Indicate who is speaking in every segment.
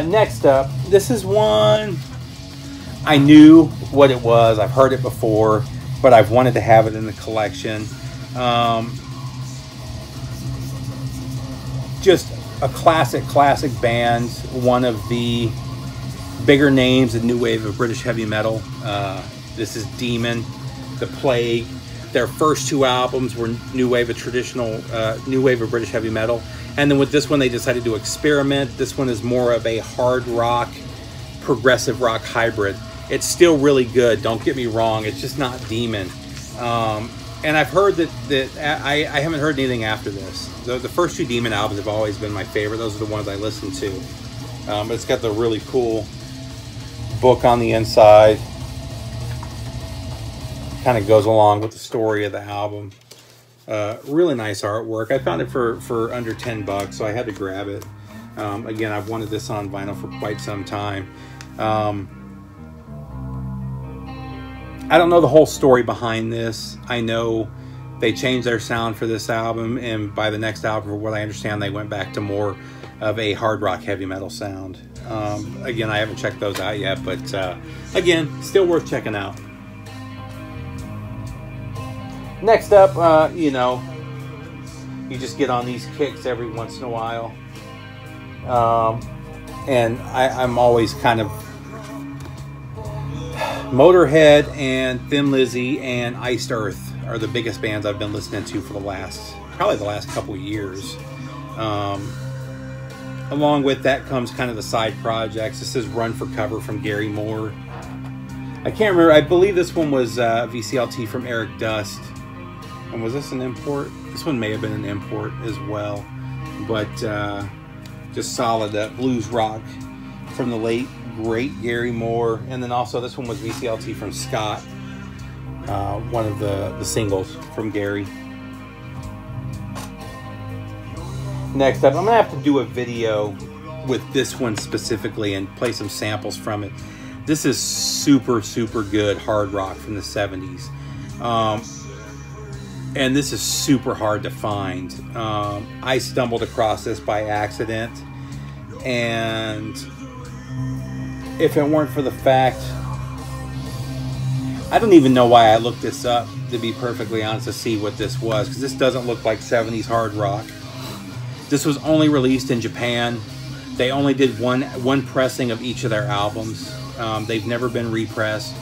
Speaker 1: Next up, this is one I knew what it was. I've heard it before, but I've wanted to have it in the collection. Just a classic band. One of the bigger names in new wave of British heavy metal. This is Demon, The Plague. Their first two albums were new wave of traditional, new wave of British heavy metal. And then with this one, they decided to experiment. This one is more of a hard rock, progressive rock hybrid. It's still really good, don't get me wrong. It's just not Demon. And I've heard that I haven't heard anything after this. The first two Demon albums have always been my favorite. Those are the ones I listen to. But it's got the really cool book on the inside. Kind of goes along with the story of the album. Really nice artwork. I found it for under 10 bucks, so I had to grab it. Again, I've wanted this on vinyl for quite some time. I don't know the whole story behind this. I know they changed their sound for this album, and by the next album, from what I understand, they went back to more of a hard rock heavy metal sound. Again, I haven't checked those out yet, but again, still worth checking out. Next up, you know, you just get on these kicks every once in a while. And I'm always kind of Motorhead and Thin Lizzy and Iced Earth are the biggest bands I've been listening to for probably the last couple of years. Along with that comes kind of the side projects. This is Run for Cover from Gary Moore. I can't remember. I believe this one was VCLT from Eric Dust. And was this an import? This one may have been an import as well. But just solid blues rock from the late, great Gary Moore. And then also this one was VCLT from Scott. One of the singles from Gary. Next up, I'm going to have to do a video with this one specifically and play some samples from it. This is super good hard rock from the 70s. And this is super hard to find. I stumbled across this by accident. And if it weren't for the fact, I don't even know why I looked this up, to be perfectly honest, to see what this was. Because this doesn't look like 70s hard rock. This was only released in Japan. They only did one pressing of each of their albums. They've never been repressed.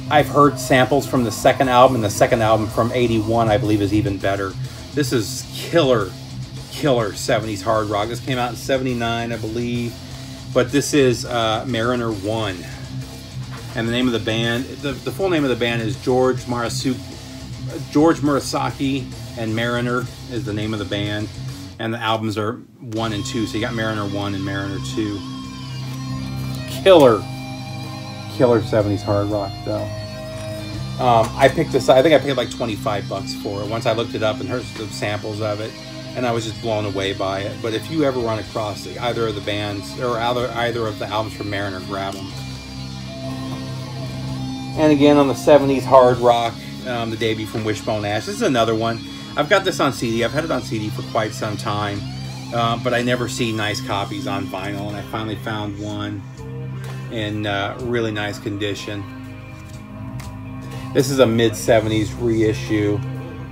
Speaker 1: I've heard samples from the second album, and the second album from '81, I believe, is even better. This is killer 70s hard rock. This came out in '79, I believe. But this is Mariner 1. And the name of the band, the full name of the band is George Murasaki, and Mariner is the name of the band. And the albums are 1 and 2. So you got Mariner 1 and Mariner 2. Killer 70s hard rock, though. I picked this, I think I paid like 25 bucks for it once I looked it up and heard some samples of it, and I was just blown away by it. But if you ever run across either of the bands or either of the albums from Mariner, grab them. And again, on the 70s hard rock, the debut from Wishbone Ash. This is another one. I've got this on CD. I've had it on CD for quite some time, but I never see nice copies on vinyl, and I finally found one in really nice condition. This is a mid-70s reissue.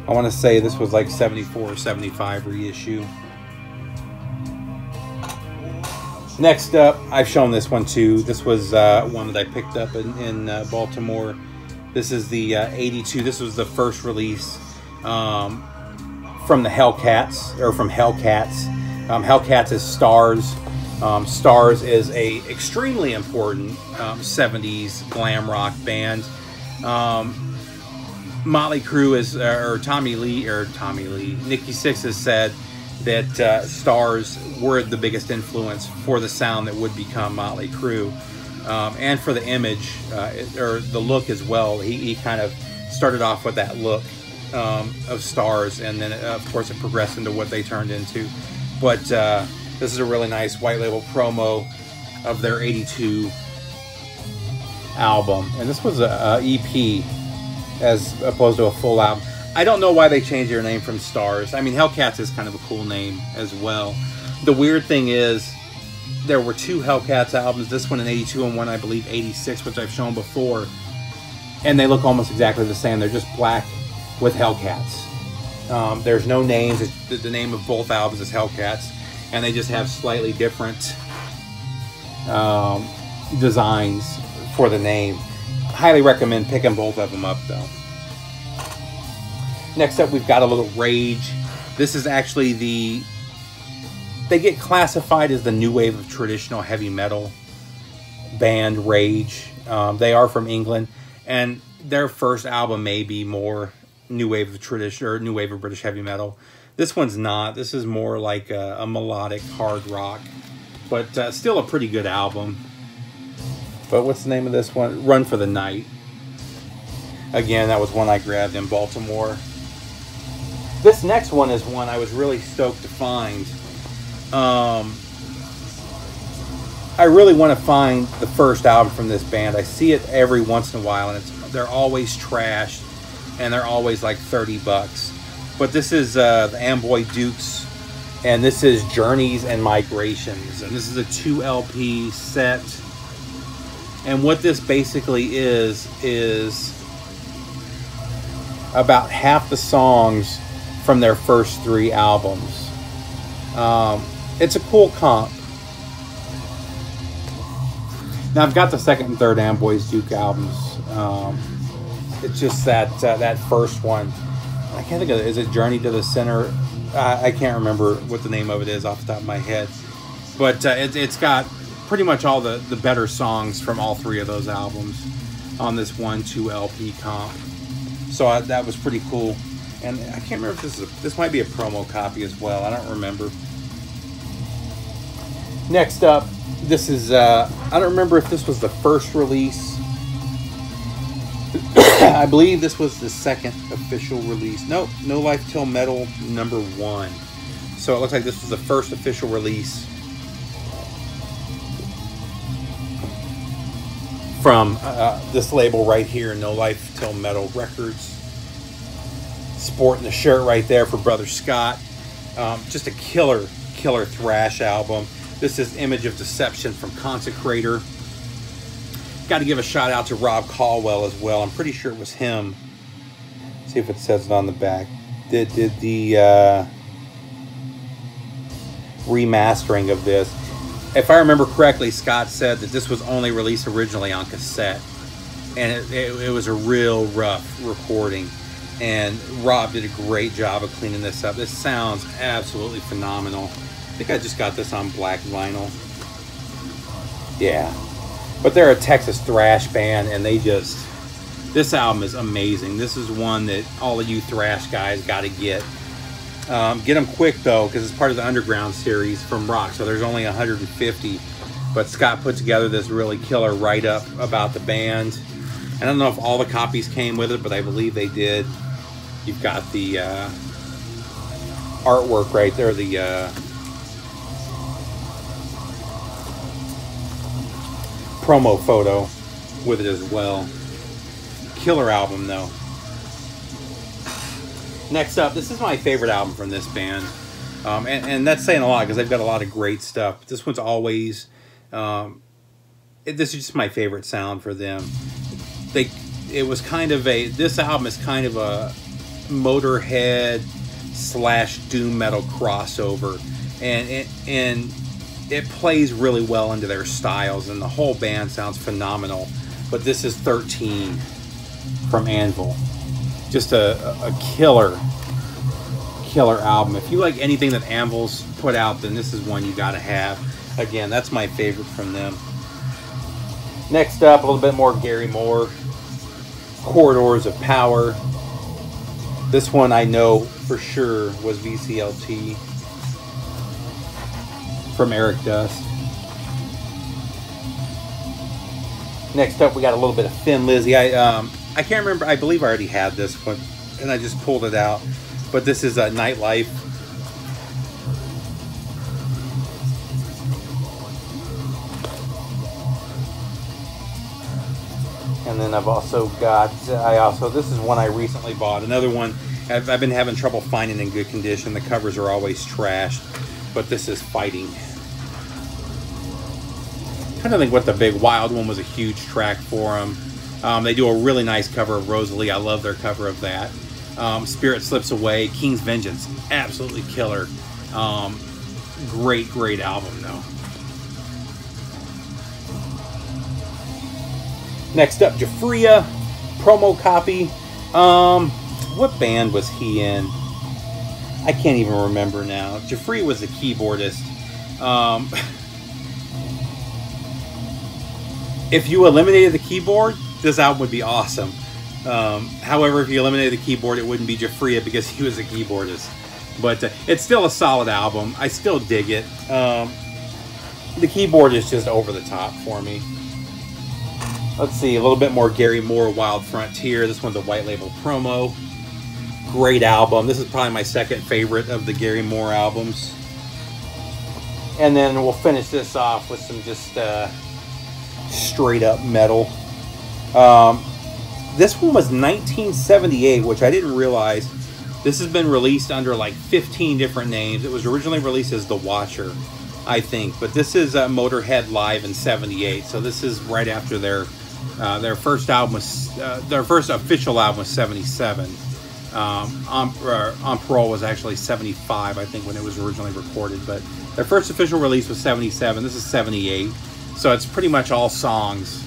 Speaker 1: I want to say this was like 74 or 75 reissue. Next up, I've shown this one too. This was one that I picked up in Baltimore. This is the 82. This was the first release from the Hellcats, or from Hellcats. Hellcats is Stars. Stars is a extremely important 70s glam rock band. Motley Crue is, Nikki Sixx has said that Stars were the biggest influence for the sound that would become Motley Crue, and for the image or the look as well. He kind of started off with that look of Stars, and then of course it progressed into what they turned into. But this is a really nice white label promo of their 82 album, and this was a EP as opposed to a full album. I don't know why they changed their name from Stars. I mean, Hellcats is kind of a cool name as well. The weird thing is, there were two Hellcats albums, this one in 82 and one I believe 86, which I've shown before, and they look almost exactly the same. They're just black with Hellcats. There's no names. The name of both albums is Hellcats, and they just have slightly different designs for the name. Highly recommend picking both of them up though. Next up, we've got a little Rage. This is actually they get classified as the new wave of traditional heavy metal band, Rage. They are from England, and their first album may be more new wave of tradition or new wave of British heavy metal. This one's not. This is more like a melodic hard rock, but still a pretty good album. But what's the name of this one? Run for the Night. Again, that was one I grabbed in Baltimore. This next one is one I was really stoked to find. I really want to find the first album from this band. I see it every once in a while, and they're always trashed, and they're always like 30 bucks. But this is the Amboy Dukes, and this is Journeys and Migrations, and this is a 2 LP set. And what this basically is about half the songs from their first 3 albums. It's a cool comp. Now I've got the second and third Amboys Duke albums. It's just that first one. I can't think of it. Is it Journey to the Center? I can't remember what the name of it is off the top of my head. But it's got pretty much all the better songs from all 3 of those albums on this 1/2 LP comp. So that was pretty cool. And I can't remember if this might be a promo copy as well. I don't remember. Next up, this is I don't remember if this was the first release. I believe this was the second official release. Nope, No Life Till Metal #1. So it looks like this was the first official release from this label right here, No Life Till Metal Records. Sporting the shirt right there for Brother Scott. Just a killer thrash album. This is Image of Deception from Consecrator. Got to give a shout out to Rob Caldwell as well. I'm pretty sure it was him. Let's see if it says it on the back. Did the remastering of this. If I remember correctly, Scott said that this was only released originally on cassette, and it was a real rough recording. And Rob did a great job of cleaning this up. This sounds absolutely phenomenal. I think I just got this on black vinyl. Yeah. But they're a Texas thrash band, and this album is amazing. This is one that all of you thrash guys got to get. Get them quick, though, because it's part of the Underground series from Rock, so there's only 150. But Scott put together this really killer write-up about the band. I don't know if all the copies came with it, but I believe they did. You've got the artwork right there, the promo photo with it as well. Killer album, though. Next up, this is my favorite album from this band. And that's saying a lot because they've got a lot of great stuff. This one's always... this is just my favorite sound for them. It was kind of this album is kind of a Motorhead / doom metal crossover, and it plays really well into their styles, and the whole band sounds phenomenal. But this is 13 from Anvil. Just a killer album. If you like anything that Anvil's put out, then this is one you gotta have. Again, that's my favorite from them. Next up, a little bit more Gary Moore. Corridors of Power. This one I know for sure was VCLT from Eric Dust. Next up, we got a little bit of Thin Lizzy. I can't remember. I believe I already had this one, and I just pulled it out. But this is Nightlife. And then I've also got, this is one I recently bought. Another one I've been having trouble finding in good condition. The covers are always trashed. But this is Fighting. trying to think what the big Wild One was a huge track for them. They do a really nice cover of Rosalie. I love their cover of that. Spirit Slips Away, King's Vengeance, absolutely killer. Great album though. Next up, Giuffria, promo copy. What band was he in? I can't even remember now. Giuffria was the keyboardist. If you eliminated the keyboard, this album would be awesome. However, if you eliminated the keyboard, it wouldn't be Giuffria because he was a keyboardist. But it's still a solid album. I still dig it. The keyboard is just over the top for me. Let's see, a little bit more Gary Moore, Wild Frontier. This one's a white label promo. Great album. This is probably my second favorite of the Gary Moore albums. And then we'll finish this off with some just straight up metal. This one was 1978, which I didn't realize. This has been released under like 15 different names. It was originally released as The Watcher, I think. But this is Motorhead Live in 78. So this is right after their first album was, their first official album was 77. On Parole was actually 75, I think, when it was originally recorded. But their first official release was 77. This is 78. So it's pretty much all songs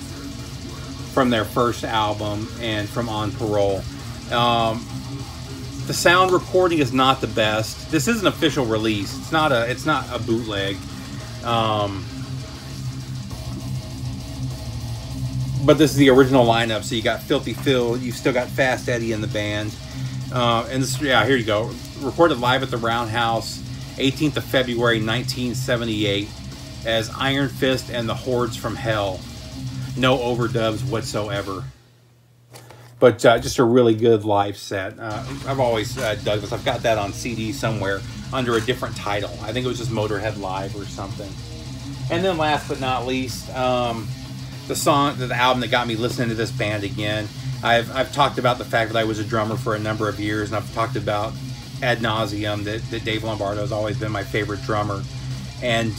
Speaker 1: from their first album and from On Parole. The sound recording is not the best. This is an official release. It's not a bootleg. But this is the original lineup. So you got Filthy Phil. You've still got Fast Eddie in the band. And this, yeah, here you go. Recorded live at the Roundhouse, 18th of February, 1978, as Iron Fist and the Hordes from Hell. No overdubs whatsoever. But just a really good live set. I've always dug this. I've got that on CD somewhere under a different title. I think it was just Motorhead Live or something. And then last but not least, the album that got me listening to this band again. I've talked about the fact that I was a drummer for a number of years, and I've talked about ad nauseum that Dave Lombardo has always been my favorite drummer. And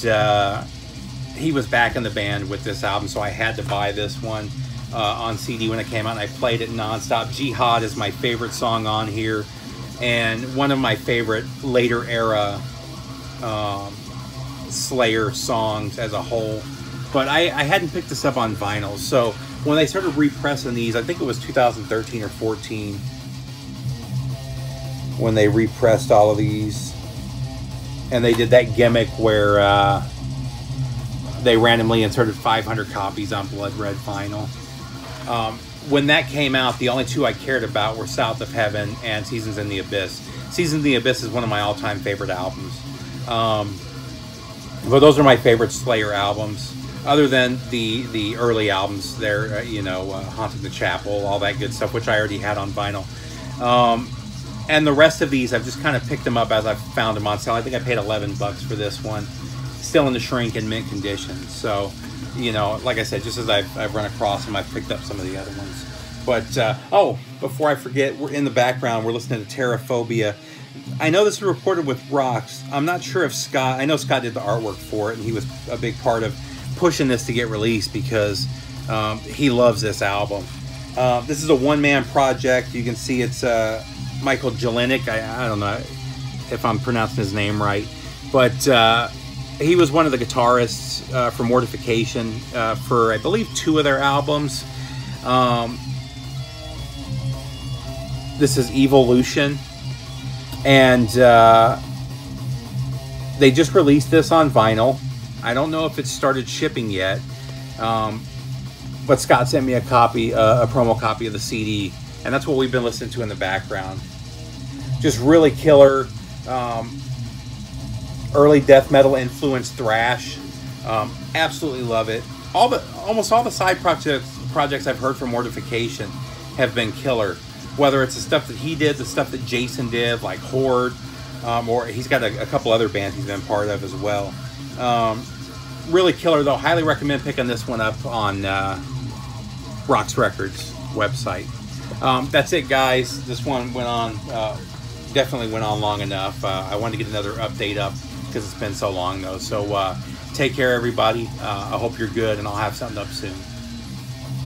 Speaker 1: he was back in the band with this album, so I had to buy this one on CD when it came out, and I played it nonstop. Jihad is my favorite song on here, and one of my favorite later era Slayer songs as a whole. But I hadn't picked this up on vinyl, so when they started repressing these, I think it was 2013 or 14 when they repressed all of these, and they did that gimmick where they randomly inserted 500 copies on blood red vinyl. When that came out, the only two I cared about were South of Heaven and Seasons in the Abyss. Seasons in the Abyss is one of my all-time favorite albums. But those are my favorite Slayer albums, other than the early albums there, Haunting the Chapel, all that good stuff, which I already had on vinyl. And the rest of these, I've just kind of picked them up as I've found them on sale. I think I paid $11 for this one. Still in the shrink and mint condition. So, like I said, just as I've run across them, I've picked up some of the other ones. But, before I forget, we're in the background, we're listening to Terraphobia. I know this was recorded with Rocks. I'm not sure if Scott, I know Scott did the artwork for it, and he was a big part of pushing this to get released because he loves this album. This is a one-man project. You can see it's Michael Jelenic. I don't know if I'm pronouncing his name right, but he was one of the guitarists for Mortification for, I believe, 2 of their albums. This is Evolution, and they just released this on vinyl. I don't know if it's started shipping yet, but Scott sent me a copy, a promo copy of the CD, and that's what we've been listening to in the background. Just really killer, early death metal influenced thrash. Absolutely love it. Almost all the side projects I've heard from Mortification have been killer. Whether it's the stuff that he did, the stuff that Jason did, like Horde, or he's got a couple other bands he's been part of as well. Really killer though. Highly recommend picking this one up on Rocks Records website. That's it, guys. This one went on, definitely went on long enough. I wanted to get another update up because it's been so long though. So Take care, everybody. I hope you're good, and I'll have something up soon.